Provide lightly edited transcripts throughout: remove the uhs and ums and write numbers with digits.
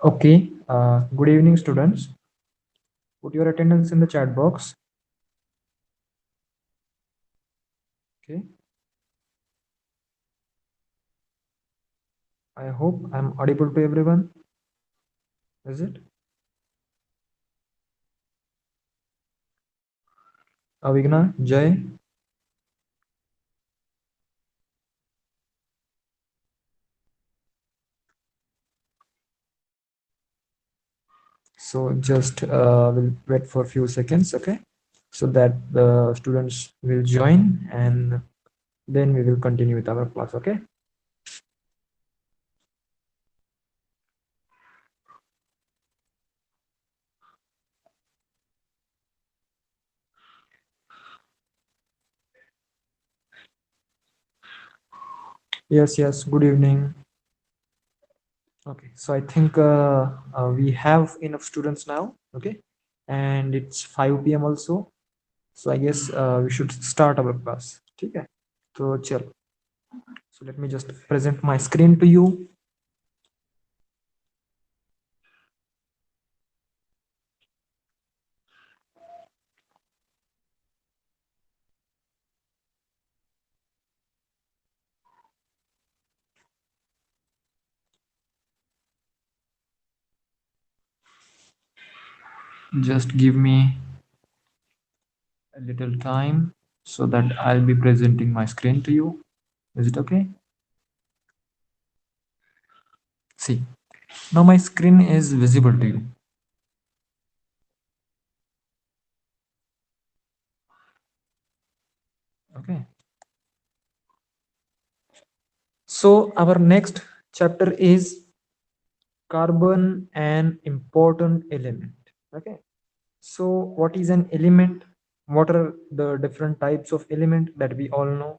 Okay, good evening, students. Put your attendance in the chat box. Okay, I hope I'm audible to everyone. Is it? Avigna, Jay. So just we'll wait for a few seconds, okay? So that the students will join and then we will continue with our class, okay? Yes, yes, good evening. Okay, so I think we have enough students now, okay? And it's 5 p.m. also. So I guess we should start our class. Okay. So चलो. So let me just present my screen to you. Just give me a little time so that I'll be presenting my screen to you. Is it okay? See, now my screen is visible to you. Okay. So our next chapter is carbon, an important element. Okay. So what is an element? What are the different types of element that we all know?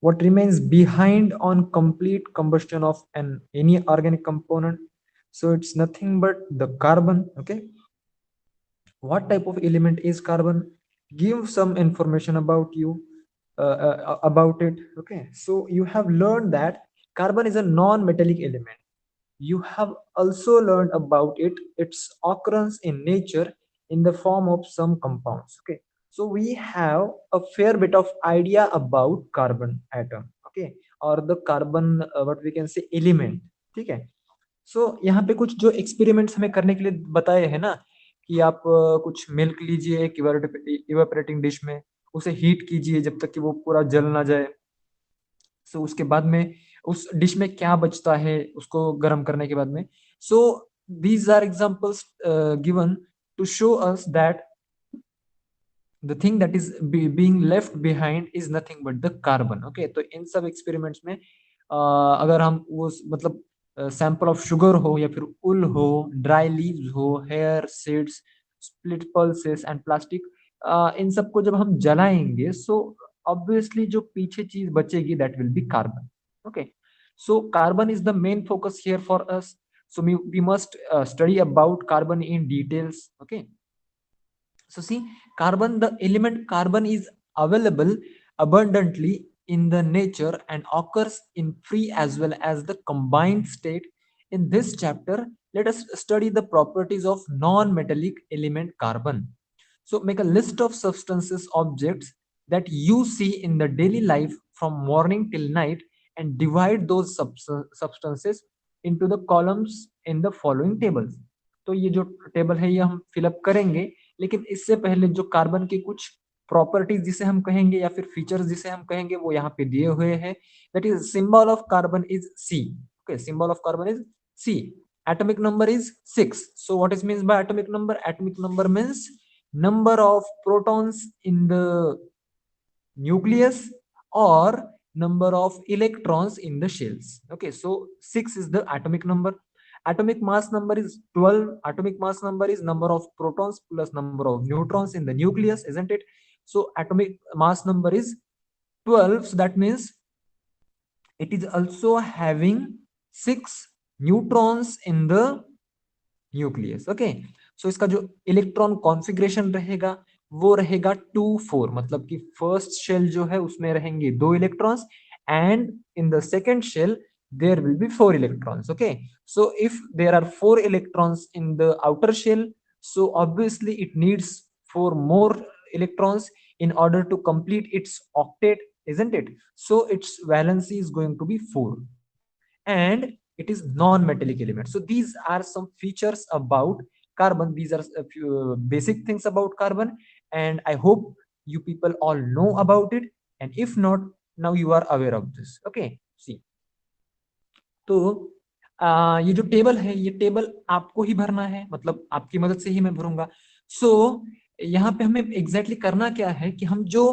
What remains behind on complete combustion of an any organic component? So it's nothing but the carbon. Okay, what type of element is carbon? Give some information about you, about it. Okay, so you have learned that carbon is a non-metallic element. You have also learned about its occurrence in nature in the form of some compounds. Okay, so we have a fair bit of idea about carbon atom, okay, or the carbon, what we can say, element. ठीक है. सो यहाँ पे कुछ जो experiments हमें करने के लिए बताए हैं ना, कि आप कुछ मिल्क लीजिए एक इवेपोरेटिंग डिश में, उसे हीट कीजिए जब तक कि वो पूरा जल ना जाए. सो उसके बाद में उस डिश में क्या बचता है उसको गर्म करने के बाद में. सो these are examples given to show us that the thing that is being left behind is nothing but the carbon. Okay, तो इन सब एक्सपेरिमेंट्स में अगर हम वो मतलब सैंपल ऑफ शुगर हो या फिर उल हो, ड्राई लीव्स हो, hair seeds, split pulses and plastic, इन सबको जब हम जलाएंगे सो ऑब्वियसली जो पीछे चीज बचेगी that will B carbon. Okay, so carbon is the main focus here for us. So we must study about carbon in details. Okay, so see, carbon, the element carbon is available abundantly in the nature and occurs in free as well as the combined state. In this chapter, let us study the properties of non-metallic element carbon. So make a list of substances, objects that you see in the daily life from morning till night and divide those substances into the columns in the following tables. तो ये जो table है ये हम fill up करेंगे, लेकिन इससे पहले जो कार्बन की कुछ प्रॉपर्टीज जिसे हम कहेंगे या फिर फीचर्स जिसे हम कहेंगे वो यहाँ पे दिए हुए हैं. That is symbol of carbon is C. Okay, symbol of carbon is C. atomic number is 6. So what is means by atomic number? Atomic number means number of protons in the nucleus or number of electrons in the shells. Okay, so 6 is the atomic number. Atomic mass number is 12. Atomic mass number is number of protons plus number of neutrons in the nucleus, isn't it? So atomic mass number is 12. So that means it is also having 6 neutrons in the nucleus. Okay, so इसका जो electron configuration रहेगा वो रहेगा 2 4, मतलब कि first shell जो है उसमें रहेंगे 2 electrons and in the second shell there will be 4 electrons. Okay, so if there are 4 electrons in the outer shell, so obviously it needs 4 more electrons in order to complete its octet, isn't it? So its valency is going to be 4, and it is non-metallic element. So these are some features about carbon. These are a few basic things about carbon, and I hope you people all know about it. And if not, now you are aware of this. Okay, see, तो ये जो table है, ये table आपको ही भरना है, मतलब आपकी मदद से ही मैं भरूंगा. सो यहाँ पे हमें एग्जैक्टली exactly करना क्या है कि हम जो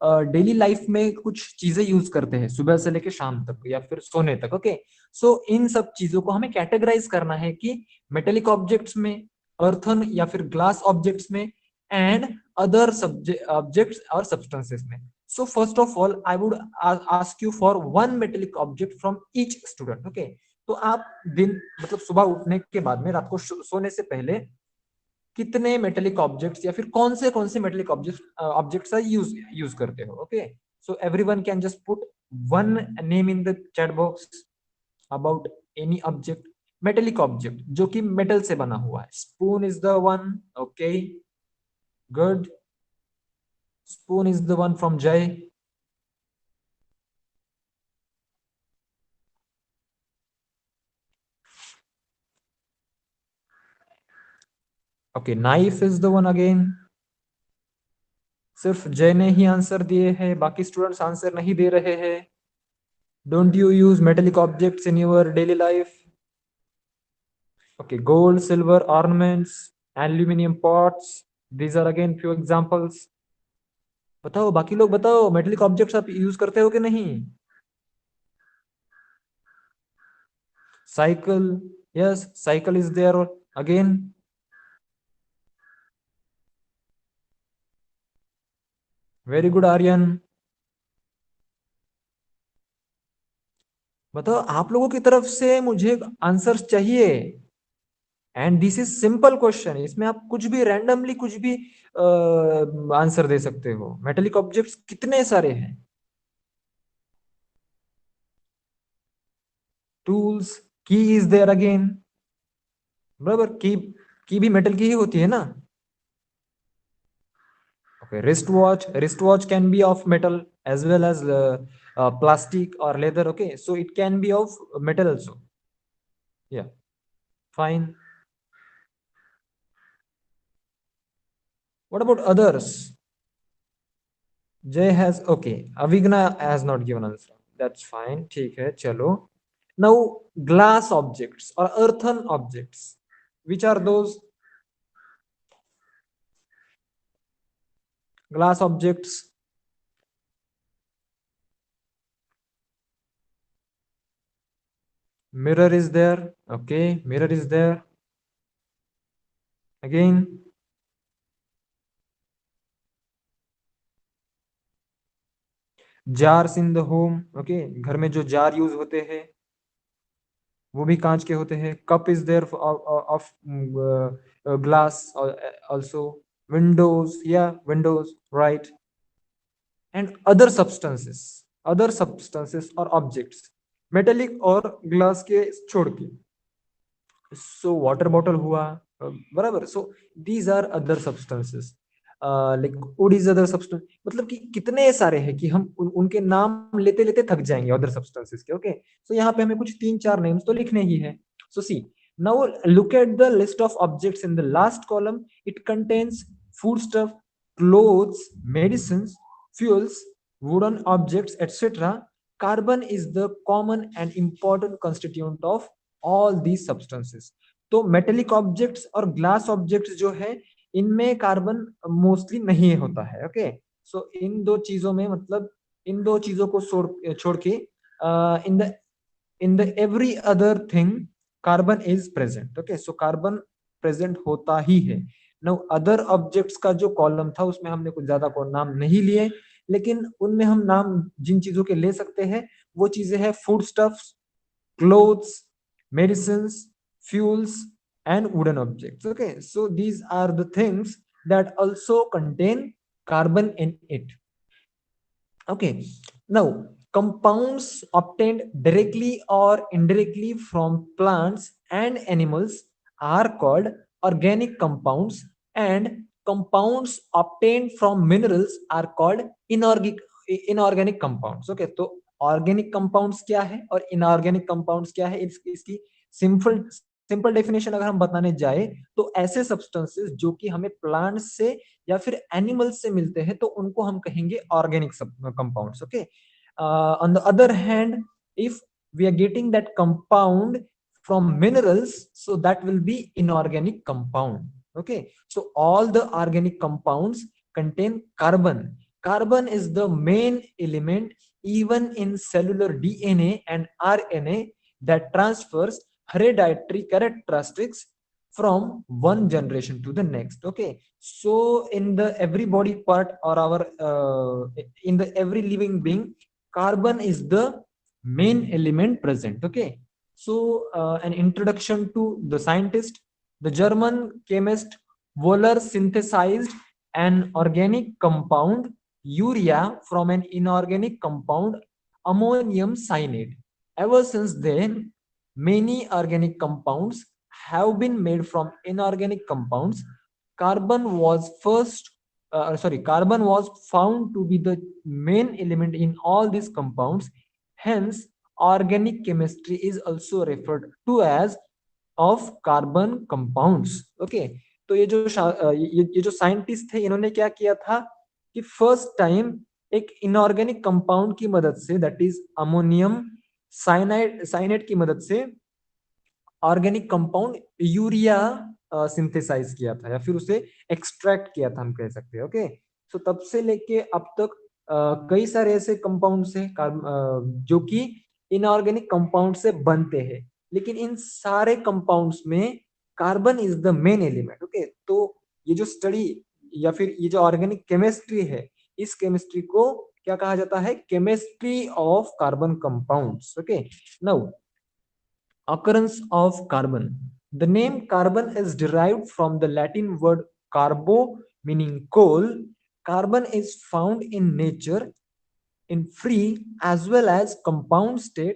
डेली लाइफ में कुछ चीजें यूज करते हैं सुबह से लेकर शाम तक या फिर सोने तक. ओके, सो इन सब चीजों को हमें कैटेगराइज करना है कि मेटेलिक ऑब्जेक्ट्स में, अर्थन या फिर ग्लास ऑब्जेक्ट्स में, एंड अदर ऑब्जेक्ट्स और सब्सटेंसेस में. So first of all, I would ask you for one metallic object from each student. Okay, तो आप दिन मतलब सुबह उठने के बाद में रात को सोने से पहले कितने मेटेलिक ऑब्जेक्ट्स या फिर कौन से मेटेलिक ऑब्जेक्ट्स यूज करते हो. Okay, so everyone can just put one name in the chat box about any object, metallic object जो कि मेटल से बना हुआ है. Spoon is the one. Okay, good. Spoon is the one from Jay. Okay, knife is the one again. सिर्फ जय ने ही answer दिए हैं, बाकी स्टूडेंट्स आंसर नहीं दे रहे हैं. Don't you use metallic objects in your daily life? Okay, gold, silver, ornaments, aluminium pots, these are again few examples. बताओ, बाकी लोग बताओ, मेटेलिक ऑब्जेक्ट्स आप यूज करते हो कि नहीं? Cycle, yes, cycle is there again. Very good Aryan. बताओ, आप लोगों की तरफ से मुझे आंसर्स चाहिए. And this is simple question, इसमें आप कुछ भी रैंडमली कुछ भी आंसर दे सकते हो. मेटेलिक ऑब्जेक्ट्स कितने सारे हैं? टूल्स, की इज देयर अगेन. बराबर, की भी मेटल की ही होती है ना. Okay, wrist watch can be of metal as well as plastic or leather. Okay, so it can be of metal also. Yeah, fine. What about others? Jay has, okay, Avigna has not given answer. That's fine, ठीक है, चलो. Now, glass objects or earthen objects, which are those? Glass objects. Mirror is there. Okay, mirror is there again. Jars in the home. Okay, घर में जो jar use होते हैं वो भी कांच के होते हैं. Cup is there of glass also. Windows, yeah, windows, right. And other substances or objects, metallic और glass के छोड़ के. So water bottle हुआ, बराबर. So these are other substances. Like wood is other substance. मतलब कि कितने सारे हैं कि हम उनके नाम लेते लेते थक जाएंगे other substances के. ओके, so यहाँ पे हमें कुछ 3-4 names तो लिखने ही है. So see, now look at the list of objects in the last column. It contains foodstuff, clothes, medicines, fuels, wooden objects, etc. Carbon is the common and important constituent of all these substances. तो metallic objects और glass objects जो है इनमें carbon mostly नहीं होता है. Okay, सो इन दो चीजों में, मतलब इन दो चीजों को छोड़ के in the every other thing carbon is present. Okay, so carbon present होता ही है. नो, अदर ऑब्जेक्ट्स का जो कॉलम था उसमें हमने कुछ ज्यादा को नाम नहीं लिए, लेकिन उनमें हम नाम जिन चीजों के ले सकते हैं वो चीजें हैं food stuffs, clothes, medicines, fuels, and wooden objects. Okay, so these are the things that also contain carbon in it. Okay, now compounds obtained directly or indirectly from plants and animals are called organic compounds, and compounds obtained from minerals are called inorganic compounds. Okay, तो organic compounds क्या है और inorganic compounds क्या है, इसकी simple definition अगर हम बताने जाए तो ऐसे सब्सटेंसेस जो कि हमें प्लांट से या फिर एनिमल्स से मिलते हैं तो उनको हम कहेंगे organic compounds. Okay, on the other hand, if we are getting that compound from minerals, so that will be inorganic compound. Okay, so all the organic compounds contain carbon. Carbon is the main element even in cellular DNA and RNA that transfers hereditary characteristics from one generation to the next. Okay, so in the every body part or our in the every living being, carbon is the main element present. Okay, so an introduction to the scientist. The German chemist Wohler synthesized an organic compound urea from an inorganic compound ammonium cyanide. Ever since then, many organic compounds have been made from inorganic compounds. Carbon was carbon was found to be the main element in all these compounds. Hence, organic chemistry is also referred to as of carbon compounds. Okay, तो ये जो scientist थे इन्होंने क्या किया था कि first time एक इनऑर्गेनिक कंपाउंड की मदद से, दैट इज अमोनियम साइनाइड की मदद से ऑर्गेनिक कंपाउंड यूरिया सिंथेसाइज किया था या फिर उसे एक्सट्रैक्ट किया था, हम कह सकते हैं. ओके, सो तब से लेके अब तक कई सारे ऐसे कंपाउंड्स हैं जो कि इनऑर्गेनिक कंपाउंड से बनते हैं, लेकिन इन सारे कंपाउंड्स में carbon is the main element. Okay, तो ये जो स्टडी या फिर ये जो ऑर्गेनिक केमिस्ट्री है, इस केमिस्ट्री को क्या कहा जाता है? Chemistry of carbon compounds. Okay, now occurrence of carbon. The name carbon is derived from the Latin word carbo, meaning coal. Carbon is found in nature in free as well as compound state.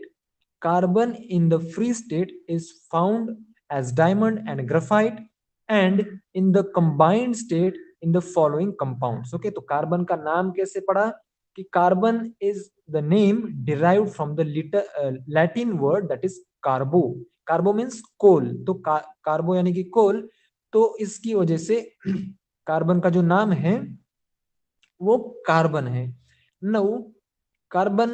Carbon in the free state is found as diamond and graphite, and in the combined state in the following compounds. Okay, तो carbon का नाम कैसे पड़ा कि carbon is the name derived from the Latin word that is carbo. Carbo means coal, तो carbo यानी कि कोल, तो इसकी वजह से कार्बन का जो नाम है वो कार्बन है. नौ कार्बन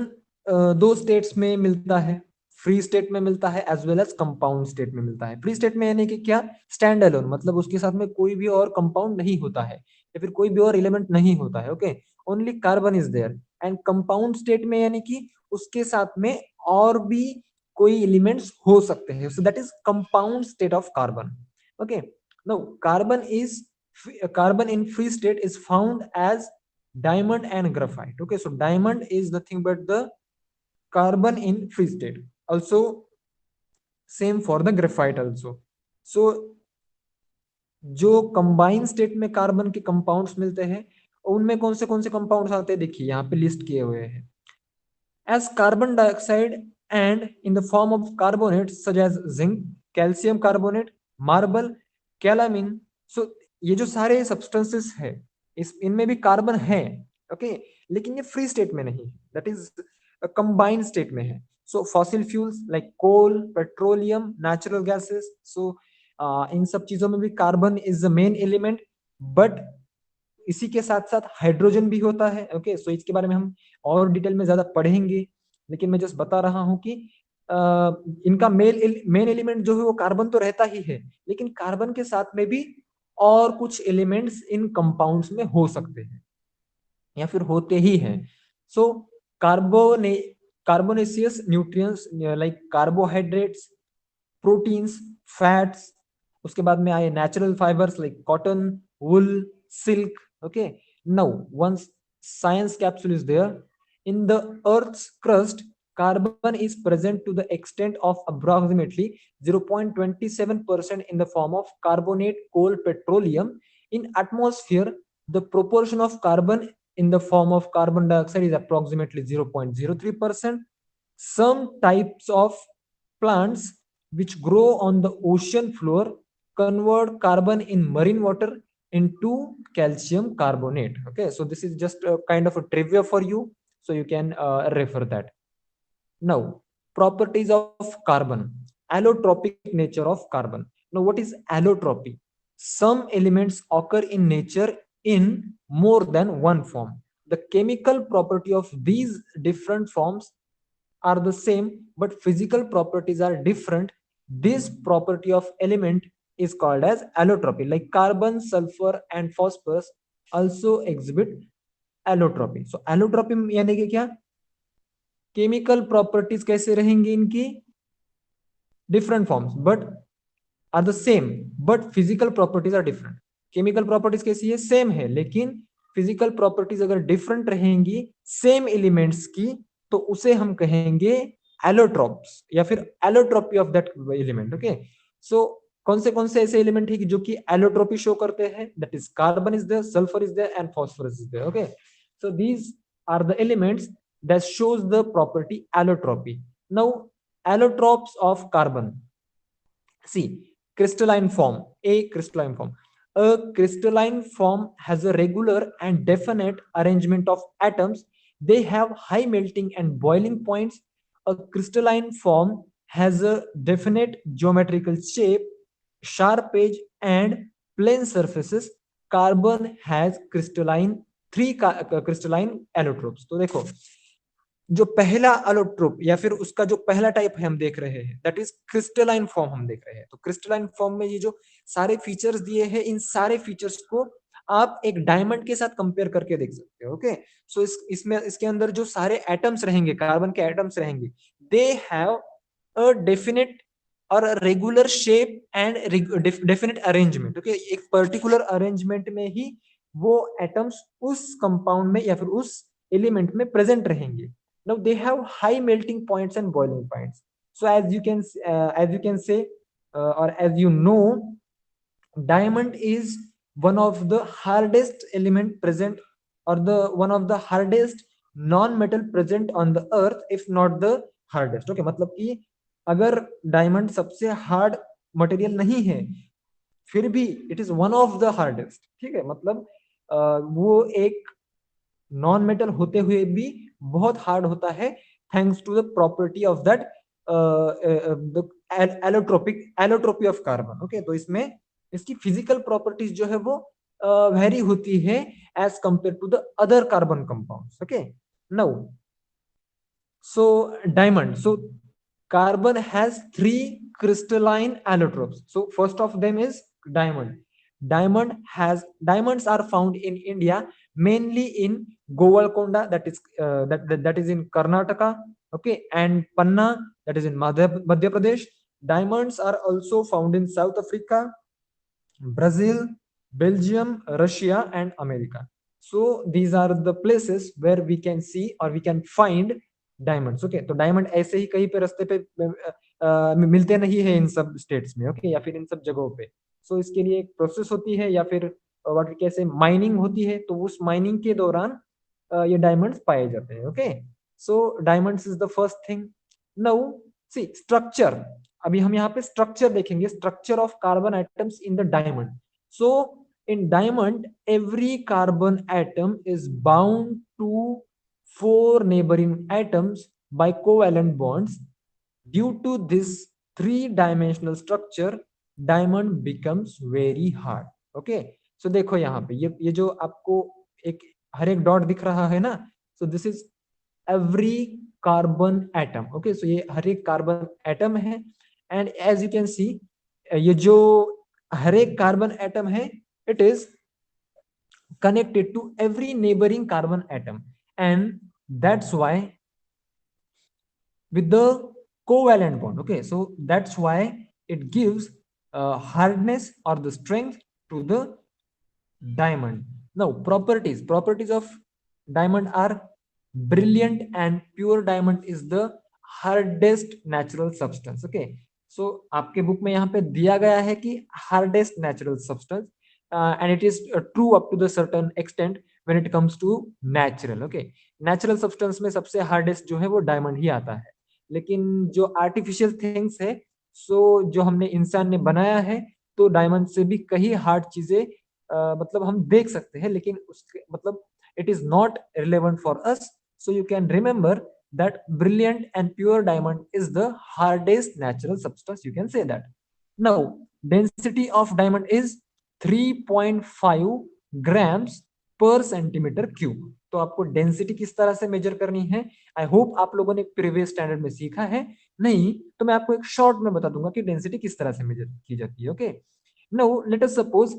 दो स्टेट्स में मिलता है, फ्री स्टेट में मिलता है as well as compound state में मिलता है. फ्री स्टेट में यानी कि क्या? स्टैंड अलोन, मतलब उसके साथ में कोई भी और कंपाउंड नहीं होता है या फिर कोई भी और एलिमेंट नहीं होता है. Okay, only carbon is there. And compound state में यानी कि उसके साथ में और भी कोई एलिमेंट्स हो सकते हैं, so that is compound state of carbon. Okay, no carbon in free state is found as diamond and graphite. Okay, so diamond is nothing but the carbon in free state. Also same for the graphite also. So जो combine state में carbon के compounds मिलते हैं उनमें कौन से compounds आते हैं, देखिए यहाँ पे लिस्ट किए हुए हैं. As carbon dioxide and in the form of carbonate such as zinc, calcium carbonate, marble, calamine. So ये जो सारे सब्सटेंसेस है इनमें भी कार्बन है. ओके, लेकिन ये फ्री स्टेट में नहीं, दैट इज कंबाइंड स्टेट में है. सो फॉसिल फ्यूल्स लाइक कोल, पेट्रोलियम, नेचुरल गैसेस, सो इन सब चीजों में भी carbon is the main element. But इसी के साथ साथ हाइड्रोजन भी होता है. ओके, सो इसके बारे में हम और डिटेल में ज्यादा पढ़ेंगे, लेकिन मैं जस्ट बता रहा हूं कि इनका मेन एलिमेंट जो है वो कार्बन तो रहता ही है, लेकिन कार्बन के साथ में भी और कुछ एलिमेंट्स इन कंपाउंड्स में हो सकते हैं या फिर होते ही हैं. So carbonaceous nutrients like carbohydrates, proteins, fats. उसके बाद में आए natural fibres like cotton, wool, silk. Okay, now once science capsule is there. in the earth's crust, carbon is present to the extent of approximately 0.27% in the form of carbonate, coal, petroleum. In atmosphere, the proportion of carbon in the form of carbon dioxide is approximately 0.03%. Some types of plants which grow on the ocean floor convert carbon in marine water into calcium carbonate. Okay, so this is just a kind of a trivia for you, so you can refer that. Now, properties of carbon, allotropic nature of carbon. Now, what is allotropy? Some elements occur in nature in more than one form. The chemical property of these different forms are the same, but physical properties are different. This property of element is called as allotropy. Like carbon, sulfur, and phosphorus also exhibit allotropy. So allotropy यानी कि क्या? Chemical properties कैसे रहेंगी इनकी? Different forms but are the same, but physical properties are different. Chemical properties कैसी है? Same है, लेकिन फिजिकल प्रॉपर्टीज अगर डिफरेंट रहेंगी सेम एलिमेंट्स की तो उसे हम कहेंगे एलोट्रोप्स या फिर allotropy of that element. Okay, so कौन से ऐसे एलिमेंट है कि जो कि एलोट्रोपी शो करते हैं? That is carbon is there, sulphur is there and phosphorus is there. Okay, so these are the elements that shows the property allotropy. Now, allotropes of carbon. See, crystalline form, a crystalline form. A crystalline form has a regular and definite arrangement of atoms. They have high melting and boiling points. A crystalline form has a definite geometrical shape, sharp edge, and plane surfaces. Carbon has crystalline allotropes. तो देखो, जो पहला अलोट्रोप या फिर उसका जो पहला type है हम देख रहे हैं, दैट इज क्रिस्टलाइन फॉर्म हम देख रहे हैं. तो क्रिस्टलाइन फॉर्म में ये जो सारे फीचर्स दिए हैं, इन सारे फीचर्स को आप एक डायमंड के साथ कंपेयर करके देख सकते हो. ओके, सो इसमें इसके अंदर जो सारे एटम्स रहेंगे, कार्बन के एटम्स रहेंगे, दे हैव अ डेफिनेट और regular shape and definite arrangement. Okay, एक पर्टिकुलर अरेंजमेंट में ही वो एटम्स उस कंपाउंड में या फिर उस एलिमेंट में प्रेजेंट रहेंगे. Now they have high melting points and boiling points. So as you can say or as you know, diamond is one of the hardest element present, or the one of the hardest non-metal present on the earth, if not the hardest. Okay, मतलब कि अगर diamond सबसे hard material नहीं है, फिर भी it is one of the hardest. ठीक है, मतलब वो एक नॉन मेटल होते हुए भी बहुत हार्ड होता है, thanks to the property of that allotropy of carbon. Okay, तो इसमें इसकी फिजिकल प्रॉपर्टीज जो है वो वेरी होती है as compare to the other carbon compounds. Okay, now so diamond, so carbon has 3 crystalline allotropes. So first of them is diamond. Diamonds are found in India, mainly in Golconda, that is in Karnataka. Okay, and Panna, that is in Madhya Pradesh. Diamonds are also found in South Africa, Brazil, Belgium, Russia, and America. So these are the places where we can see or we can find diamonds. Okay, तो diamond ऐसे ही कहीं पे रास्ते पे मिलते नहीं है इन सब स्टेट्स में. ओके, या फिर इन सब जगहों पे. सो इसके लिए एक प्रोसेस होती है या फिर व्हाट कैसे माइनिंग होती है, तो उस माइनिंग के दौरान ये डायमंड्स पाए जाते हैं. Okay, so diamonds is the first thing. Now see structure. अभी हम यहाँ पे स्ट्रक्चर देखेंगे, structure of carbon atoms in the diamond. So in diamond, every carbon atom is bound to 4 neighboring atoms by covalent bonds. Due to this three-dimensional structure, diamond becomes very hard. Okay, so देखो यहाँ पे ये जो आपको एक हर एक dot दिख रहा है ना, so this is every carbon atom. Okay, so ये हर एक कार्बन एटम है, and as you can see, ये जो हर एक कार्बन एटम है, it is connected to every neighboring carbon atom, and that's why with the covalent bond. Okay, so that's why it gives hardness or the strength to the diamond. Now properties of diamond are brilliant, and pure diamond is the hardest natural substance. Okay, so आपके book में यहाँ पे दिया गया है कि hardest natural substance, and it is true up to the certain extent. When it comes to natural. Okay, natural substance में सबसे हार्डेस्ट जो है वो डायमंड ही आता है, लेकिन जो आर्टिफिशियल थिंग्स है, सो जो हमने इंसान ने बनाया है, तो डायमंड से भी कई हार्ड चीजें मतलब हम देख सकते हैं, लेकिन उसके मतलब it is not relevant for us. So you can remember that brilliant and pure diamond is the hardest natural substance. You can say that. Now, density of diamond is 3.5 grams पर सेंटीमीटर क्यूब। तो आपको density किस तरह से major करनी है, I hope आप लोगों ने प्रीवियस स्टैंडर्ड में सीखा है। नहीं तो मैं आपको एक शॉर्ट में बता दूंगा कि डेंसिटी किस तरह से मेजर की जाती है। Okay, now let us suppose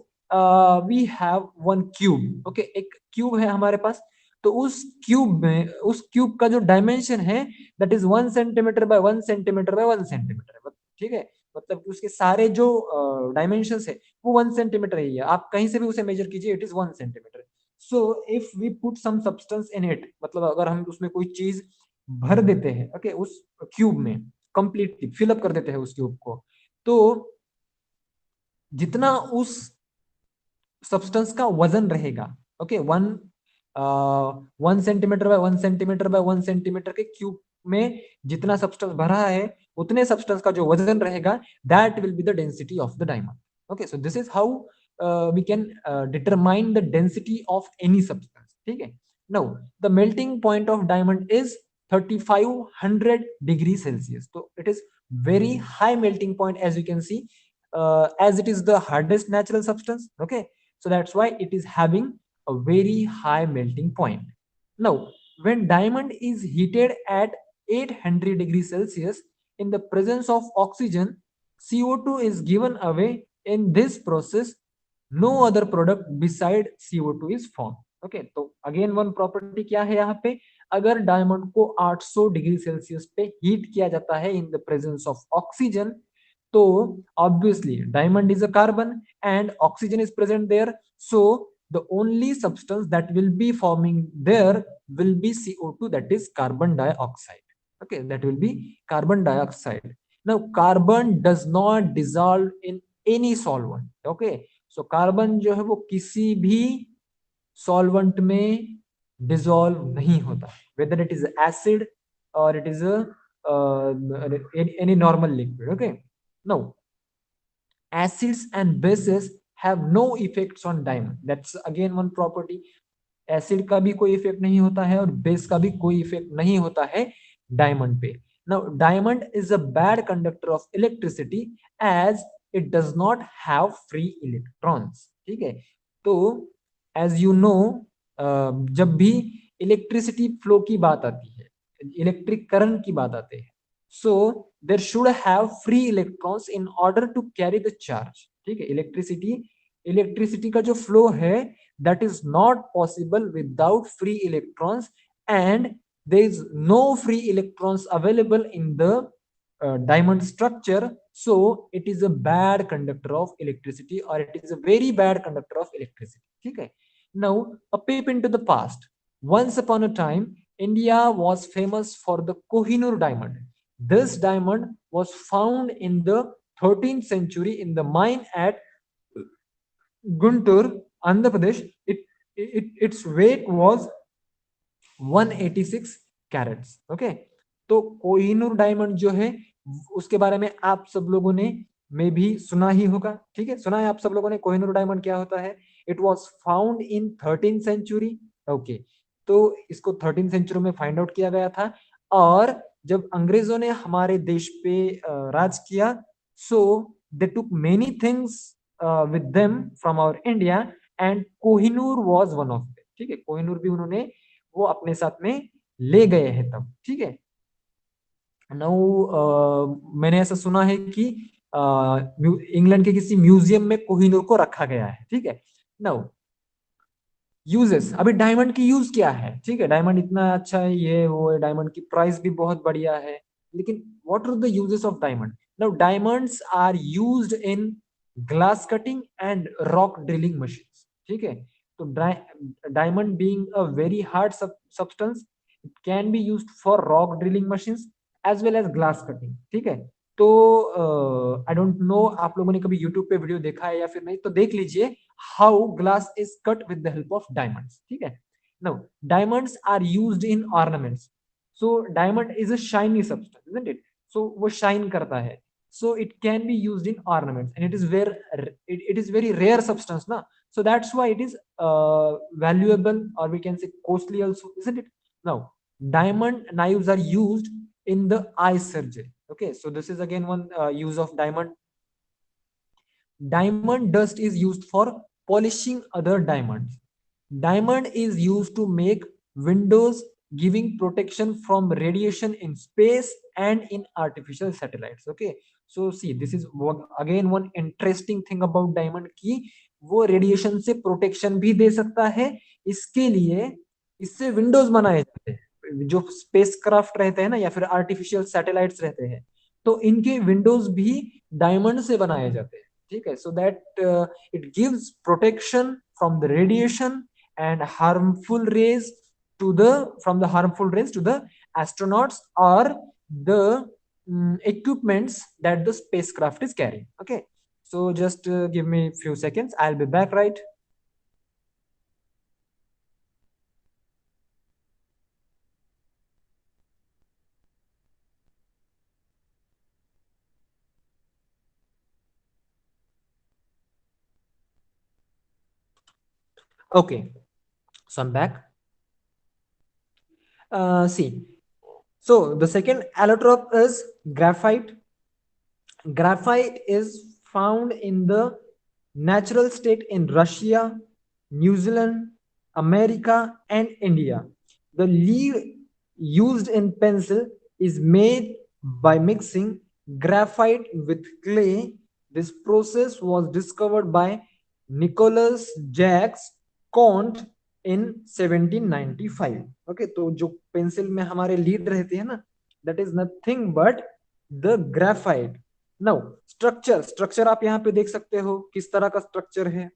we have one cube. Okay, एक क्यूब है हमारे पास, तो उस क्यूब का जो डायमेंशन है that is 1 centimetre bye 1 centimetre bye 1 centimetre. ठीक है, मतलब कि उसके सारे जो डायमेंशन है वो 1 सेंटीमीटर ही है। आप कहीं से भी उसे मेजर कीजिए, it is 1 centimetre. So if we put some substance in it, मतलब अगर हम उसमें कोई चीज भर देते हैं, ओके, उस क्यूब में कंप्लीटली फिलअप कर देते हैं उस क्यूब को, तो जितना उस सब्सटेंस का वजन रहेगा, okay, 1 centimetre bye 1 centimetre bye 1 centimetre के क्यूब में जितना सब्सटेंस भरा है, उतने सब्सटेंस का जो वजन रहेगा, that will be the density of the diamond. Okay, so this is how we can determine the density of any substance. ठीक है, now the melting point of diamond is 3500 degree Celsius. तो it is very high melting point, as you can see, as it is the hardest natural substance. Okay, so that's why it is having a very high melting point. Now, when diamond is heated at 800 degrees Celsius in the presence of oxygen, CO2 is given away. In this process, no other product beside CO2 is formed. Okay, तो again one property क्या है यहाँ पे, अगर diamond को 800 degree Celsius पे heat किया जाता है in the presence of oxygen, तो obviously diamond is a carbon and oxygen is present there, so the only substance that will be forming there will be CO2, that is carbon dioxide. Okay, that will be carbon dioxide. Now, carbon does not dissolve in any solvent. Okay, so carbon जो है वो किसी भी solvent में dissolve नहीं होता, whether it is acid or it is any normal liquid. Okay, now acids and bases have no effects on diamond. That's again one property. Acid का भी कोई इफेक्ट नहीं होता है और बेस का भी कोई इफेक्ट नहीं होता है डायमंड पे। Now diamond is a bad conductor of electricity as it does not have free electrons. ठीक है, तो एज यू नो, जब भी इलेक्ट्रिसिटी फ्लो की बात आती है, इलेक्ट्रिक करंट की बात आती है, so there should have free electrons in order to carry the charge. ठीक है, इलेक्ट्रिसिटी का जो फ्लो है that is not possible without free electrons, and there is no free electrons available in the diamond structure, so it is a bad conductor of electricity, or it is a very bad conductor of electricity. Okay, now a peep into the past. Once upon a time, India was famous for the Kohinoor diamond. This diamond was found in the 13th century in the mine at Guntur, Andhra Pradesh. Its weight was 186 carats. Okay, तो Kohinoor diamond जो है उसके बारे में आप सब लोगों ने मे भी सुना ही होगा। ठीक है, सुना है आप सब लोगों ने कोहिनूर डायमंड क्या होता है। It was found in 13th century. Okay, तो इसको 13th सेंचुरी में फाइंड आउट किया गया था, और जब अंग्रेजों ने हमारे देश पे राज किया, so they took many things with them from our India, and Kohinoor was one of them. ठीक है, कोहिनूर भी उन्होंने वो अपने साथ में ले गए हैं तब। ठीक है, नाउ मैंने ऐसा सुना है कि इंग्लैंड के किसी म्यूजियम में कोहिनूर को रखा गया है। ठीक है, नाउ यूजेस, अभी डायमंड की यूज क्या है। ठीक है, डायमंड इतना अच्छा है, ये वो है, डायमंड की प्राइस भी बहुत बढ़िया है, लेकिन what are the uses of diamond. Now diamonds are used in glass cutting and rock drilling machines. ठीक है, तो diamond being a very hard substance, it can be used for rock drilling machines as well as glass cutting. ठीक है, तो आई don't no आप लोगों ने कभी यूट्यूब पे वीडियो देखा है या फिर नहीं, तो देख लीजिए how glass is cut with the help of diamonds. ठीक है. Now diamonds are used in ornaments. So diamond is a shiny substance, isn't it? So वो shine करता है. So it can be used in ornaments, and it is very rare substance na. So that's why it is valuable, or we can say costly also, isn't it? Now diamond knives are used in the eye surgery. Okay, so this is again one use of diamond. Diamond dust is used for polishing other diamonds. Diamond is used to make windows, giving protection from radiation in space and in artificial satellites. Okay, so see, this is again one interesting thing about diamond कि वो radiation से protection भी दे सकता है. इसके लिए इससे Windows बनाए जाते हैं. जो स्पेस क्राफ्ट रहते हैं ना, या फिर आर्टिफिशियल सैटेलाइट्स रहते हैं, तो इनके विंडोज भी डायमंड से बनाए जाते हैं. ठीक है, so that it gives protection from the radiation and harmful rays to the from the harmful rays to the astronauts or the equipments that the spacecraft is carrying. Okay, so just give me a few seconds, I'll be back, right? Okay, so I'm back. See, so the second allotrope is graphite. Graphite is found in the natural state in Russia, New Zealand, America, and India. The lead used in pencil is made by mixing graphite with clay. This process was discovered by Nicholas Jacques Conte in 1795. Okay, तो जो pencil में हमारे lead रहते हैं ना, that is nothing but the graphite. Now structure आप यहाँ पे देख सकते हो किस तरह का स्ट्रक्चर है.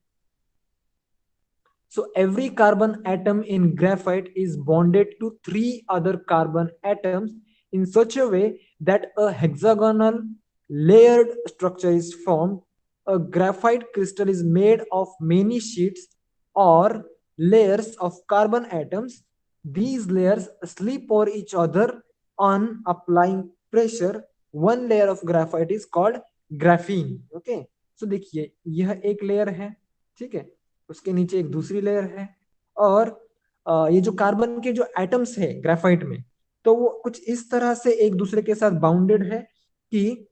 So every carbon atom in graphite is bonded to 3 other carbon atoms in such a way that a hexagonal layered structure is formed. A graphite crystal is made of many sheets or layers of carbon atoms. These layers slip over each other on applying pressure. One layer of graphite is called graphene. Okay, so देखिए यह एक layer है, ठीक है, उसके नीचे एक दूसरी लेयर है, और ये जो कार्बन के जो एटम्स है ग्राफाइट में, तो वो कुछ इस तरह से एक दूसरे के साथ बाउंडेड है कि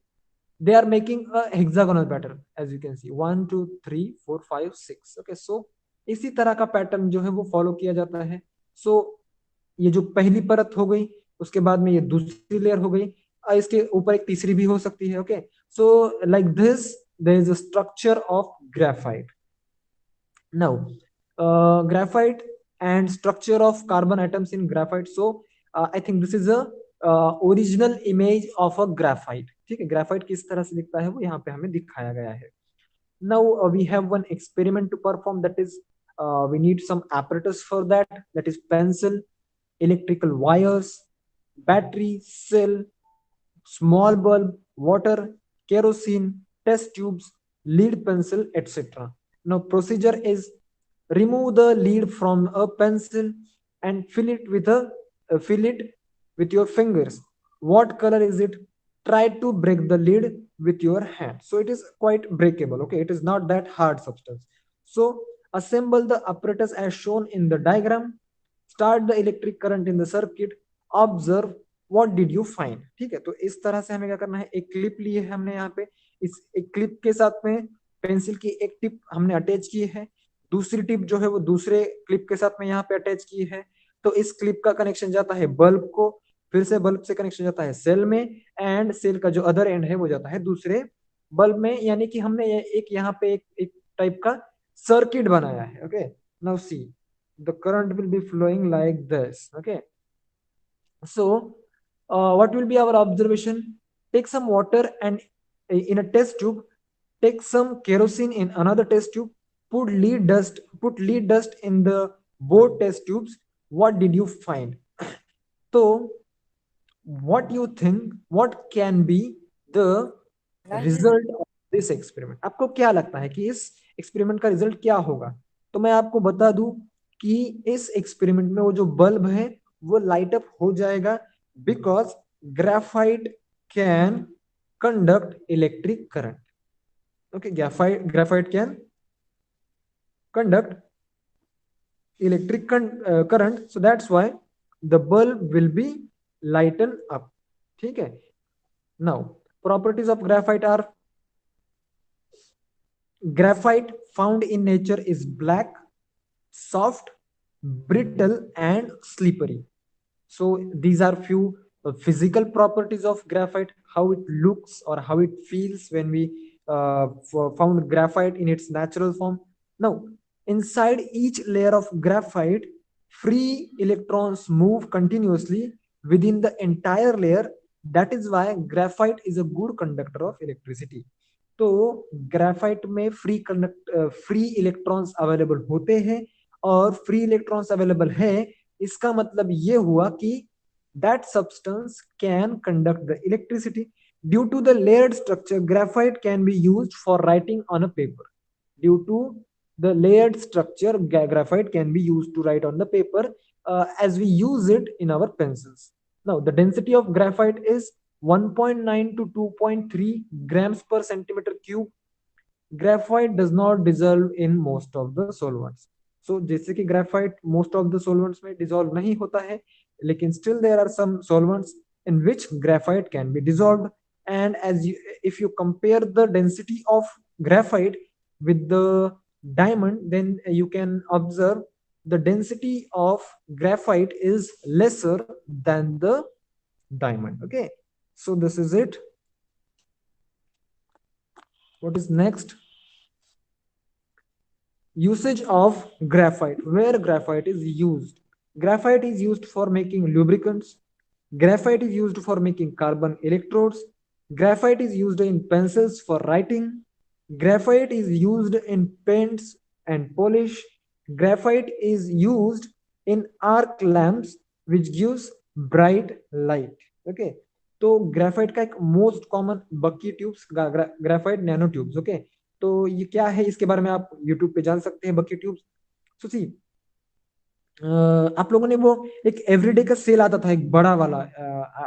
they are making a hexagonal pattern, as you can see 1 2 3 4 5 6. Okay, so इसी तरह का पैटर्न जो है वो फॉलो किया जाता है. सो ये जो पहली परत हो गई, उसके बाद में ये दूसरी लेयर हो गई, इसके ऊपर एक तीसरी भी हो सकती है. Okay, so like this there is a structure of graphite. Now, graphite and structure of carbon atoms in graphite. So I think this is a original image of a graphite. ठीक है, graphite किस तरह से दिखता है वो यहाँ पे हमें दिखाया गया है. Now we have one experiment to perform, that is we need some apparatus for that, that is pencil, electrical wires, battery, cell, small bulb, water, kerosene, test tubes, lead pencil, etc. Now procedure is remove the lead from a pencil and fill it with your fingers. What color is it? Try to break the lid with your hand. So it is quite breakable. Okay, it is not that hard substance. So assemble the apparatus as shown in the diagram. Start the electric current in the circuit. Observe what did you find. ठीक है, तो इस तरह से हमें क्या करना है, एक क्लिप लिए है हमने यहाँ पे, इस एक क्लिप के साथ में पेंसिल की एक टिप हमने अटैच की है, दूसरी टिप जो है वो दूसरे क्लिप के साथ में यहाँ पे अटैच की है. तो इस क्लिप का कनेक्शन जाता है बल्ब को, फिर से बल्ब से कनेक्शन जाता है सेल में, एंड सेल का जो अदर एंड है वो जाता है दूसरे बल्ब में. यानी कि हमने एक यहाँ पे एक टाइप का सर्किट बनाया है. Okay, now see the current will be flowing like this. Okay, so what will be our observation? Take some water and in a test tube, take some kerosene in another test tube, put lead dust in the both test tubes. What did you find? So what you think, what can be the result of this experiment? आपको क्या लगता है कि इस experiment का result क्या होगा। तो मैं आपको बता दूं कि इस एक्सपेरिमेंट में वो जो बल्ब है वो लाइट अप हो जाएगा, because graphite can conduct electric current. Okay, graphite can conduct electric current, so that's why the bulb will be lighten up. ठीक है। Now properties of graphite are: graphite found in nature is black, soft, brittle and slippery. So these are few physical properties of graphite, how it looks or how it feels when we found graphite in its natural form. Now, inside each layer of graphite, free electrons move continuously within the entire layer. That is why graphite is a good conductor of electricity. तो graphite में free electrons available होते हैं, और free electrons available है, इसका मतलब ये हुआ कि that substance can conduct the electricity. Due to the layered structure, graphite can be used for writing on a paper. Due to the layered structure, graphite can be used to write on the paper, as we use it in our pencils. Now the density of graphite is 1.9 to 2.3 grams per centimeter cube. Graphite does not dissolve in most of the solvents. So जैसे कि graphite most of the solvents में dissolve नहीं होता है, लेकिन still there are some solvents in which graphite can be dissolved. And as you, if you compare the density of graphite with the diamond, then you can observe the density of graphite is lesser than the diamond. Okay, so this is it. What is next? Usage of graphite. Where graphite is used: graphite is used for making lubricants, graphite is used for making carbon electrodes, graphite is used in pencils for writing, graphite is used in paints and polish, graphite is used in arc lamps which gives bright light. Okay, तो graphite का एक most common बक्की tubes, graphite nano tubes. Okay, तो ये क्या है, इसके बारे में आप YouTube पे जान सकते हैं, बकेट ट्यूब्स। सुसी, आप लोगों ने वो एक एवरीडे का सेल आता था, एक बड़ा वाला,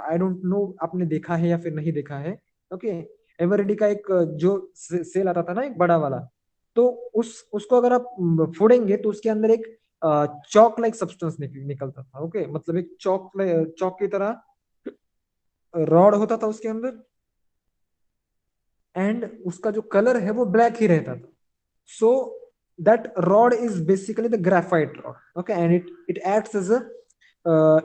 आई डोंट नो आपने देखा है या फिर नहीं देखा है। ओके, एवरीडे का एक जो सेल आता था ना, एक बड़ा वाला, तो उसको अगर आप फोड़ेंगे तो उसके अंदर एक चौक लाइक सब्सटेंस निकलता था। ओके, मतलब एक चौक की तरह रॉड होता था उसके अंदर, एंड उसका जो कलर है वो ब्लैक ही रहता था। So that rod is basically the graphite rod. Okay, and it acts as a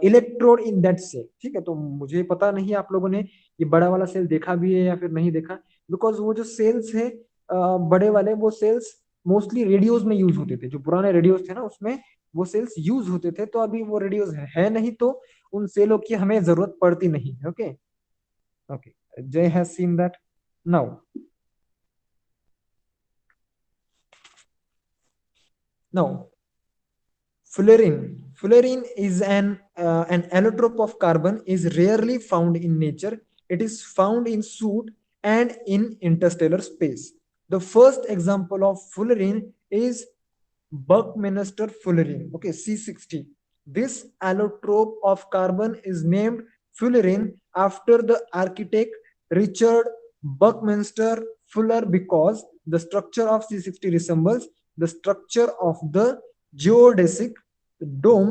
electrode in that cell. ठीक है, तो मुझे पता नहीं आप लोगों ने ये बड़ा वाला सेल देखा भी है या फिर नहीं देखा, बिकॉज वो जो सेल्स है बड़े वाले, वो सेल्स मोस्टली रेडियोज में यूज होते थे। जो पुराने रेडियोज थे ना, उसमें वो सेल्स यूज होते थे। तो अभी वो रेडियोज है नहीं, तो उन सेलों की हमें जरूरत पड़ती नहीं है। ओके, ओके, जय has seen that. Now, now fullerene. Fullerene is an allotrope of carbon, is rarely found in nature. It is found in soot and in interstellar space. The first example of fullerene is Buckminster fullerene. Okay, C60. This allotrope of carbon is named fullerene after the architect Richard Buckminster Fuller, because the structure of C60 resembles the structure of the geodesic dome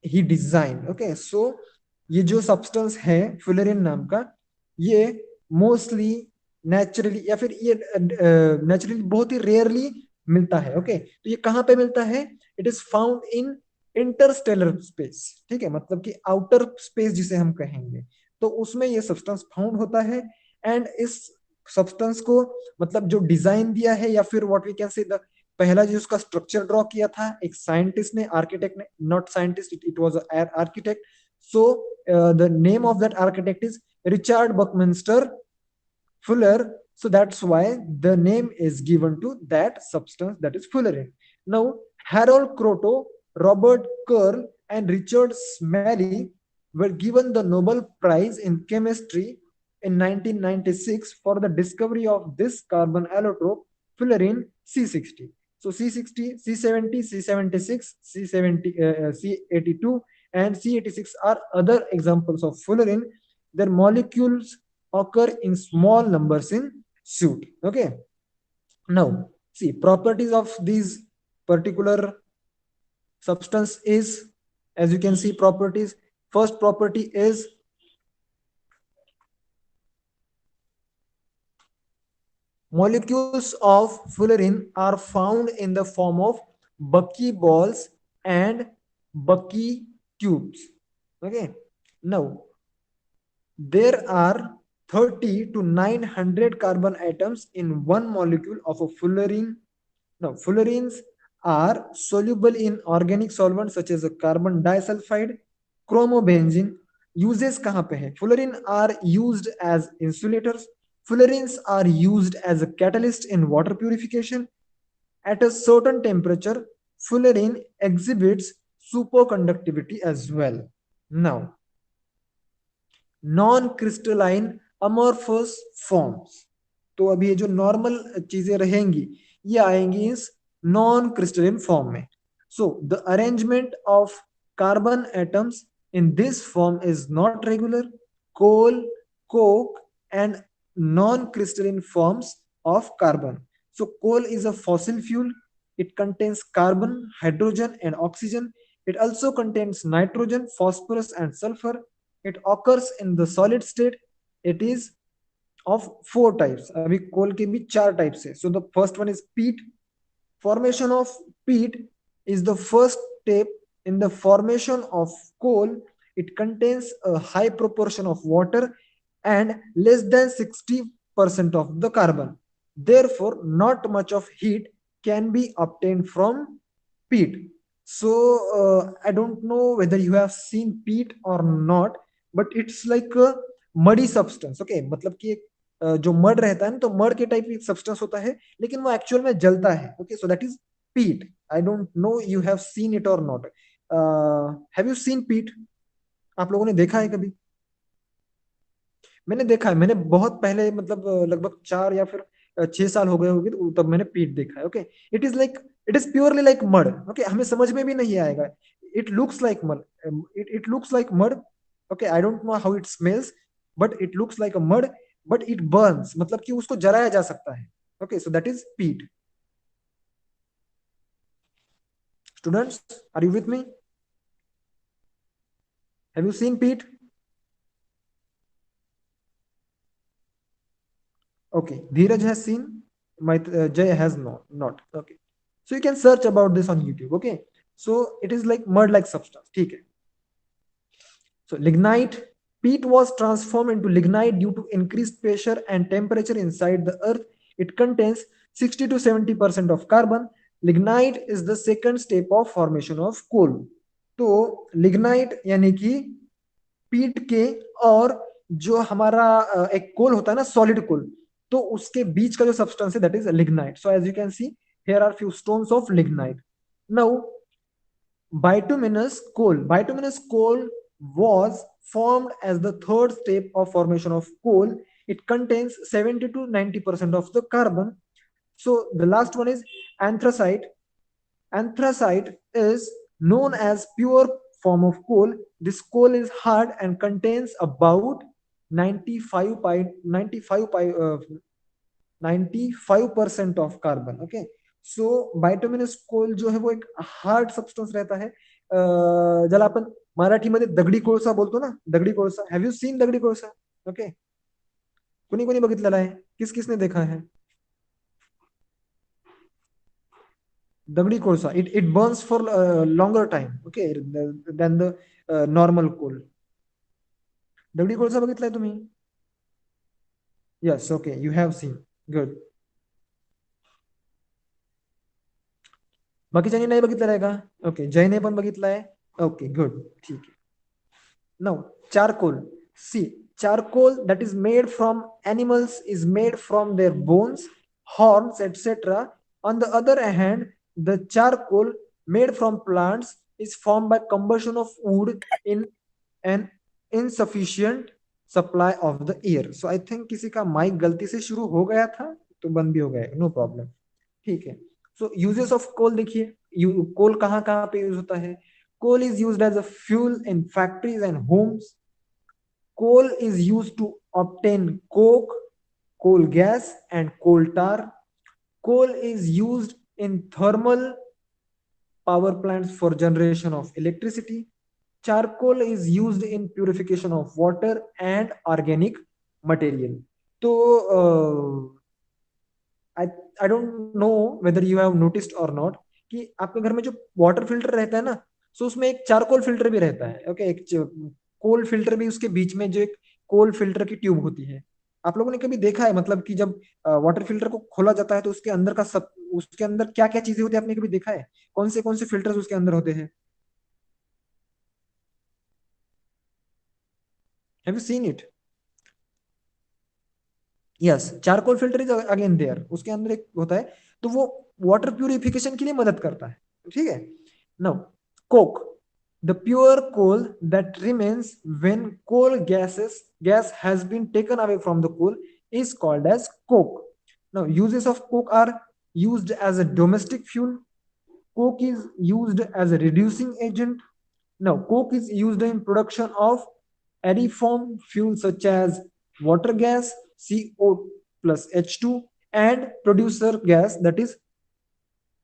ही design. Okay, so ये जो substance है fullerene नाम का, ये mostly naturally या फिर ये नेचुरली बहुत ही रेयरली मिलता है। ओके, तो ये कहाँ पे मिलता है? It is found in Interstellar space. ठीक है, मतलब कि आउटर स्पेस जिसे हम कहेंगे, तो उसमें ये सब्सटेंस फाउंड होता है। एंड इस सब्सटेंस को, मतलब जो डिजाइन दिया है या फिर व्हाट वी कैन से, पहला जो उसका स्ट्रक्चर ड्रॉ किया था एक साइंटिस्ट ने, आर्किटेक्ट ने, not scientist, it was architect. So the name of that architect is Richard Buckminster Fuller. So that's why the name is given to that substance, that is fullerene. Now, Harold Kroto, Robert Curl, and Richard Smalley were given the Nobel Prize in Chemistry in 1996 for the discovery of this carbon allotrope. fullerene C60. So C60, C70, C76, C70, C82, and C86 are other examples of fullerene. Their molecules occur in small numbers in soot. Okay. Now, see, properties of these particular substance is, as you can see, properties. First property is molecules of fullerene are found in the form of buckyballs and bucky tubes. Okay. Now, there are 30 to 900 carbon atoms in one molecule of a fullerene. Now, fullerenes are soluble in organic solvents such as a carbon disulfide, chromobenzene. Uses कहाँ पे है? Fullerene are used as insulators. Fullerenes are used as a catalyst in water purification. At a certain temperature, fullerene exhibits superconductivity as well. Now, non crystalline amorphous forms, तो अभी ये जो normal चीजें रहेंगी ये आएंगी इस नॉन क्रिस्टलाइन फॉर्म में. So the arrangement of carbon atoms in this form is not regular. Coal, coke, and non-crystalline forms of carbon. So coal is a fossil fuel. It contains carbon, hydrogen, and oxygen. It also contains nitrogen, phosphorus, and sulfur. It occurs in the solid state. It is of four types. अभी कोल के भी चार types है. So the first one is peat. Formation of peat is the first step in the formation of coal. It contains a high proportion of water and less than 60% of the carbon. Therefore, not much of heat can be obtained from peat. So, I don't know whether you have seen peat or not, but it's like a muddy substance. Okay, मतलब कि जो mud रहता है ना, तो mud के type की substance होता है, लेकिन वो एक्चुअल में जलता है. ओके, सो दैट इज पीट. आई don't no you have seen it और नॉट. हैव यू सीन पीट? आप लोगों ने देखा है कभी? मैंने देखा है, मैंने बहुत पहले, मतलब लगभग 4 या फिर 6 साल हो गए होंगे, तो तब मैंने पीट देखा है. Okay. It is like, it is purely like mud. Okay, हमें समझ में भी नहीं आएगा. It looks like mud. It looks like mud. Okay, I don't know how it smells, but it looks like a mud. But it burns, मतलब कि उसको जलाया जा सकता है. Okay, so that is peat. Students, are you with me? Have you seen peat? Okay, Dheeraj has seen. My Jay has not. Okay, so you can search about this on YouTube. Okay, so it is like mud-like substance. Okay. So lignite, peat was transformed into lignite due to increased pressure and temperature inside the earth. It contains 60 to 70% of carbon. Lignite is the second step of formation of coal. तो lignite यानी कि पीट के और जो हमारा एक कोल होता है ना, सॉलिड कोल, तो उसके बीच का जो सब्सटेंस है that is lignite. So as you can see, here are few stones of lignite. Now bituminous coal was formed as the third step of formation of coal. It contains 70 to 90% of the carbon. So the last one is anthracite. Anthracite is known as pure form of coal. This coal is hard and contains about 95 pi, 95 pi, 95% of carbon. Okay, so bituminous coal जो है वो एक hard substance रहता है. ज्याला आपण मराठीमध्ये दगडी कोळसा बोलतो ना, दगडी कोळसा. हैव यू सीन दगडी कोळसा? ओके, कोणी कोणी बघितलेला आहे? किस किसने देखा है दगडी कोळसा? It burns for longer time, okay, then the normal coal. दगडी कोळसा बघितलाय तुम्ही? Yes, okay, you have seen. Good. बाकीच्यांनी नाही बघितलं आहे का? ओके, जयने पण बघितलाय. ओके, गुड, ठीक आहे. Now, charcoal. See, charcoal that is made from animals is made from their bones, horns, etc. On the other hand, the charcoal made from plants is formed by combustion of wood in an insufficient supply of the air. So I think किसी का mic गलती से शुरू हो गया था, तो बंद भी हो गया. No problem. ठीक है। सो यूजेस ऑफ कोल देखिए, कोल कहाँ कहाँ पे यूज होता है। Coal is used as a fuel in factories and homes. Coal is used to obtain coke, coal gas, and coal tar. Coal is used in thermal power plants for generation of electricity. Charcoal is used in purification of water and organic material. So, I I don't know whether you have noticed और not कि आपके घर में जो water filter रहता है ना, सो उसमें एक चारकोल फिल्टर भी रहता है। ओके, एक कोल फिल्टर भी, उसके बीच में जो एक कोल फिल्टर की ट्यूब होती है। आप लोगों ने कभी देखा है, मतलब कि जब वाटर फिल्टर को खोला जाता है तो उसके अंदर का सब, उसके अंदर क्या क्या चीजें होती है, आपने कभी देखा है? कौन से फिल्टर्स उसके अंदर होते हैं? Have you seen it? Yes, charcoal filter is again there, उसके अंदर एक होता है, तो वो वाटर प्यूरिफिकेशन के लिए मदद करता है। ठीक है। Now, coke, the pure coal that remains when coal gas has been taken away from the coal is called as coke. Now, uses of coke are used as a domestic fuel. Coke is used as a reducing agent. Now, coke is used in production of aeriform fuels such as water gas, CO plus H2, and producer gas, that is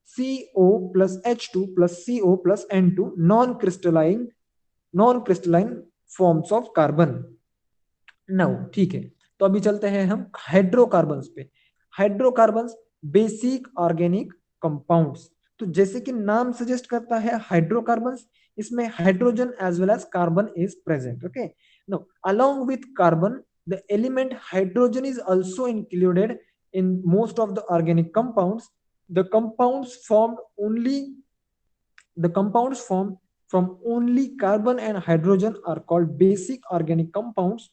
CO plus H2 plus CO plus N2, non-crystalline forms of carbon. Now ठीक है, तो अभी चलते हैं हम hydrocarbons पे। Hydrocarbons basic organic compounds. तो जैसे कि नाम सजेस्ट करता है हाइड्रोकार्बन्स, इसमें hydrogen as well as carbon is present. Okay, no along with carbon the element hydrogen is also included in most of the organic compounds. The compounds formed only the compounds formed from only carbon and hydrogen are called basic organic compounds.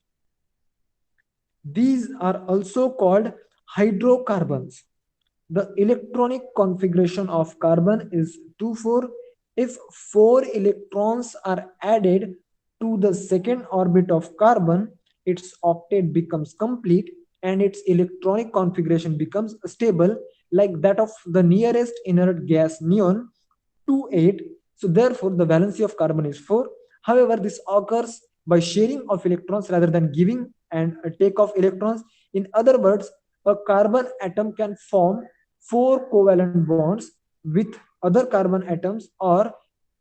These are also called hydrocarbons. The electronic configuration of carbon is 2,4. If 4 electrons are added to the second orbit of carbon, its octet becomes complete and its electronic configuration becomes stable, like that of the nearest inert gas neon, 2,8. So therefore, the valency of carbon is 4. However, this occurs by sharing of electrons rather than giving and a take of electrons. In other words, a carbon atom can form 4 covalent bonds with other carbon atoms or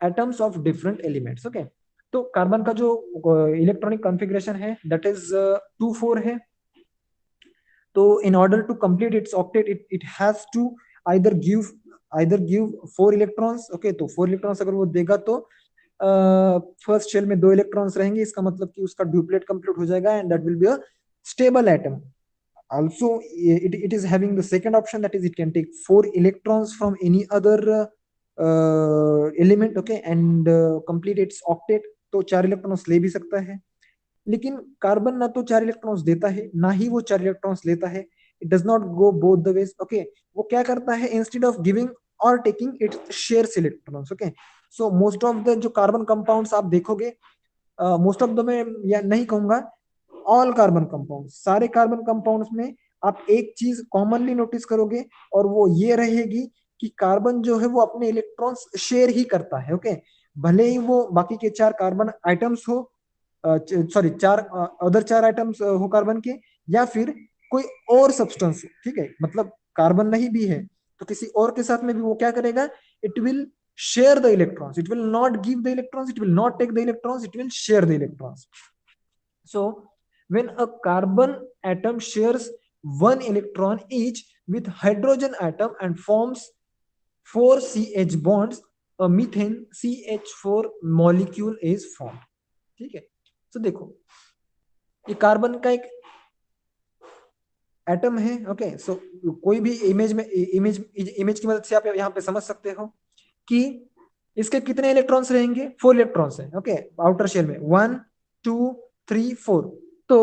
atoms of different elements. Okay, तो carbon का जो electronic configuration है that is 2,4 है। तो in order to complete its octet, it has to either give either give 4 electrons. Okay, तो 4 electrons अगर वो देगा तो फर्स्ट शेल में 2 इलेक्ट्रॉन्स रहेंगे, इसका मतलब कि उसका ड्यूप्लेट कंप्लीट हो जाएगा and that will be a stable atom. Also, it is having the second option, that is it can take 4 electrons from any other element. Okay, and complete its octet. तो 4 electrons ले भी सकता है, लेकिन carbon ना तो 4 electrons देता है ना ही वो 4 इलेक्ट्रॉन्स लेता है. It does not go both the ways. Okay, वो क्या करता है, इंस्टेड ऑफ गिविंग और taking, it shares electrons. Okay, so most of the जो कार्बन कंपाउंड्स आप देखोगे, मोस्ट ऑफ द में या नहीं कहूंगा, ऑल कार्बन कंपाउंड, सारे कार्बन कंपाउंड्स में आप एक चीज कॉमनली नोटिस करोगे और वो ये रहेगी कि कार्बन जो है वो अपने इलेक्ट्रॉन्स शेयर ही करता है. ओके, भले ही वो बाकी के 4 कार्बन आइटम्स हो, सॉरी 4 आइटम्स हो कार्बन के, या फिर कोई और सब्सटेंस. ठीक है, मतलब कार्बन नहीं भी है तो किसी और के साथ में भी वो क्या करेगा, it will share the electrons. It will not give the electrons, it will not take the electrons, it will share the electrons. So when a carbon atom shares 1 electron each with hydrogen atom and forms 4 CH bonds, a methane CH4 molecule is formed. ठीक है, तो देखो ये carbon का एक atom है. Okay, सो कोई भी इमेज की मदद से आप यहाँ पे समझ सकते हो कि इसके कितने इलेक्ट्रॉन्स रहेंगे, 4 इलेक्ट्रॉन्स है. ओके, आउटर शेल में 1, 2, 3, 4. तो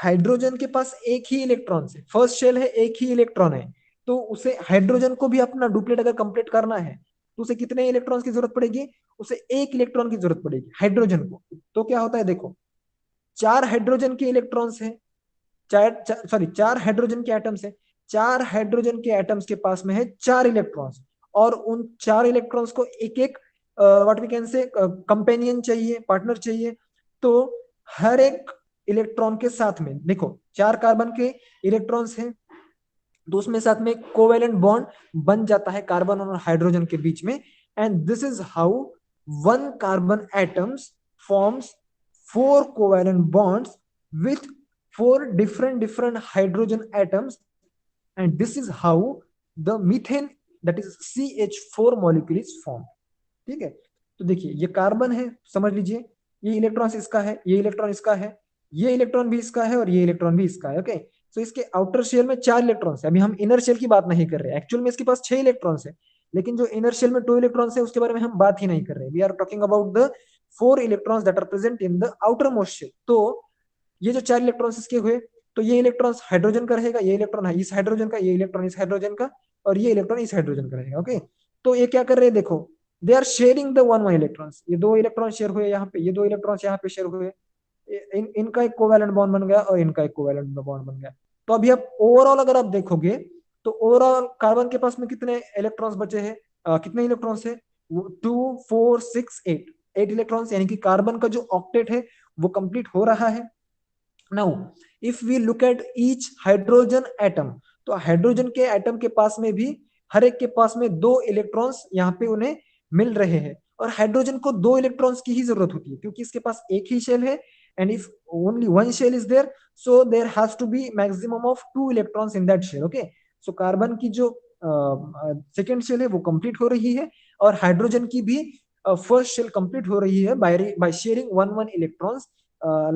हाइड्रोजन के पास एक ही इलेक्ट्रॉन है, फर्स्ट शेल है, एक ही इलेक्ट्रॉन है. तो उसे हाइड्रोजन को भी अपना डुप्लेट अगर कंप्लीट करना है तो उसे कितने इलेक्ट्रॉन्स की जरूरत पड़ेगी, उसे 1 इलेक्ट्रॉन की जरूरत पड़ेगी हाइड्रोजन को. तो क्या होता है, देखो 4 हाइड्रोजन के इलेक्ट्रॉन्स है, 4 हाइड्रोजन के एटम्स है, 4 हाइड्रोजन के एटम्स के पास में है 4 इलेक्ट्रॉन्स, और उन 4 इलेक्ट्रॉन्स को एक एक what we can say companion चाहिए, पार्टनर चाहिए। तो हर एक इलेक्ट्रॉन के साथ में देखो 4 कार्बन के इलेक्ट्रॉन्स हैं, तो उसमें साथ में कोवेलेंट बॉन्ड बन जाता है कार्बन और हाइड्रोजन के बीच में। And this is how one carbon atoms forms 4 covalent bonds with 4 different hydrogen atoms, and this is how the methane, that is CH4 molecule is formed। ठीक है, तो देखिए ये कार्बन है, समझ लीजिए, ये इलेक्ट्रॉन इसका है, ये इलेक्ट्रॉन इसका है, ये इलेक्ट्रॉन भी इसका है, और ये इलेक्ट्रॉन भी इसका है। ओके, तो इसके आउटर शेल में 4 इलेक्ट्रॉन्स है। अभी हम इनर शेल की बात नहीं कर रहे, एक्चुअल में इसके पास 6 इलेक्ट्रॉन्स है, लेकिन जो इनर शेल में 2 इलेक्ट्रॉन्स है उसके बारे में हम बात ही नहीं कर रहे। We are talking about the 4 electrons that are present in the outermost shell. तो ये जो 4 इलेक्ट्रॉन्स इसके हुए, तो ये इलेक्ट्रॉन्स हाइड्रोजन का रहेगा, ये इलेक्ट्रॉन है इस हाइड्रोजन का, ये इलेक्ट्रॉन इस हाइड्रोजन का, और ये इलेक्ट्रॉन इस हाइड्रोजन का रहेगा। ओके, तो ये क्या कर रहे हैं, देखो they are sharing the one one electrons. ये 2 इलेक्ट्रॉन शेयर हुए यहाँ पे, ये 2 इलेक्ट्रॉन्स यहाँ पे शेयर हुए, इनका एक कोवैलेंट बॉन्ड बन गया और इनका एक कोवैलेंट बॉन्ड बन गया। तो अभी आप ओवरऑल अगर आप देखोगे तो ओवरऑल कार्बन के पास में कितने इलेक्ट्रॉन्स बचे हैं, कितने इलेक्ट्रॉन्स है, 2 4 6 8, 8 इलेक्ट्रॉन्स, यानी कि कार्बन का जो ऑक्टेट है वो कंप्लीट हो रहा है। Now if we look at each hydrogen atom, तो हाइड्रोजन के एटम के पास में भी हर एक के पास में 2 इलेक्ट्रॉन्स यहाँ पे उन्हें मिल रहे हैं, और हाइड्रोजन को 2 इलेक्ट्रॉन्स की ही जरूरत होती है क्योंकि इसके पास एक ही शेल है। And if only one shell is there, so there has to be maximum of 2 electrons in that shell. Okay, so carbon की जो सेकेंड शेल है वो कंप्लीट हो रही है, और हाइड्रोजन की भी फर्स्ट शेल कंप्लीट हो रही है by sharing one one electrons,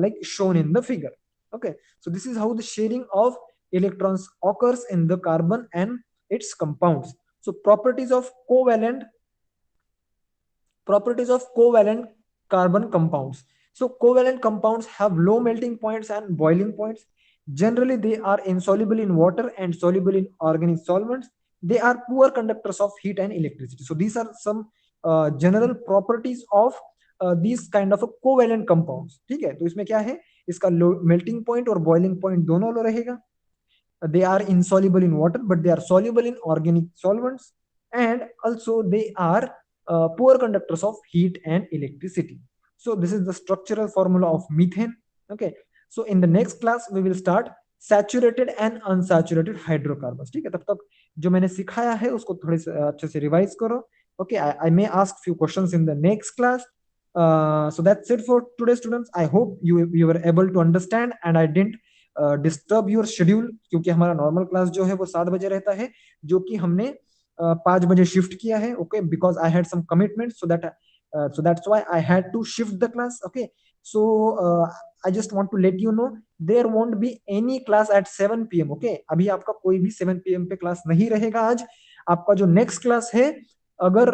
like shown in the figure। Okay, so this is how the sharing of electrons occurs in the carbon and its compounds। So properties of covalent carbon compounds। So covalent compounds have low melting points and boiling points. Generally they are insoluble in water and soluble in organic solvents. They are poor conductors of heat and electricity। So these are some general properties of these kind of a covalent compounds। ठीक है, तो इसमें क्या है, इसका melting point और boiling point दोनों लो रहेगा। they are insoluble in water but they are soluble in organic solvents, and also they are poor conductors of heat and electricity। So this is the structural formula of methane। Okay, so in the next class we will start saturated and unsaturated hydrocarbons। ठीक है, तब तक जो मैंने सिखाया है उसको थोड़े से अच्छे से रिवाइज करो। Okay, I may ask few questions in the next class। So that's it for today students। I hope you were able to understand and I didn't disturb your schedule, क्योंकि हमारा नॉर्मल क्लास जो है वो 7 बजे रहता है, जो कि हमने 5 बजे शिफ्ट किया है। Okay, because I had some commitment, so that's why I had to shift the class. Okay, so I just want to let you know there won't be any class at 7 PM। Okay, अभी आपका कोई भी 7 PM पे class नहीं रहेगा आज। आपका जो नेक्स्ट क्लास है, अगर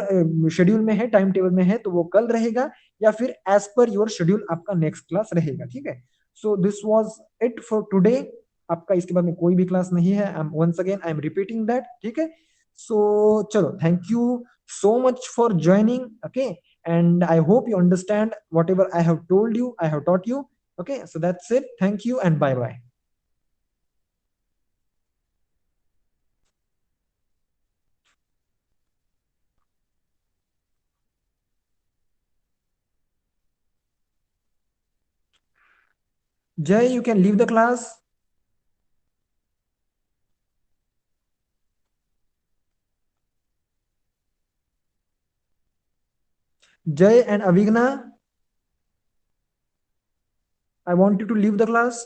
शेड्यूल में है, टाइम टेबल में है, तो वो कल रहेगा, या फिर एज पर योर शेड्यूल आपका नेक्स्ट क्लास रहेगा। ठीक है, so this was it for today. आपका इसके बाद में कोई भी क्लास नहीं है। Once again I am repeating that. ठीक है, सो चलो, thank you so much for joining। Okay, and I hope you understand whatever I have told you, I have taught you। Okay, so that's it, thank you and bye bye। Jay, you can leave the class। Jay and Avigna, I want you to leave the class।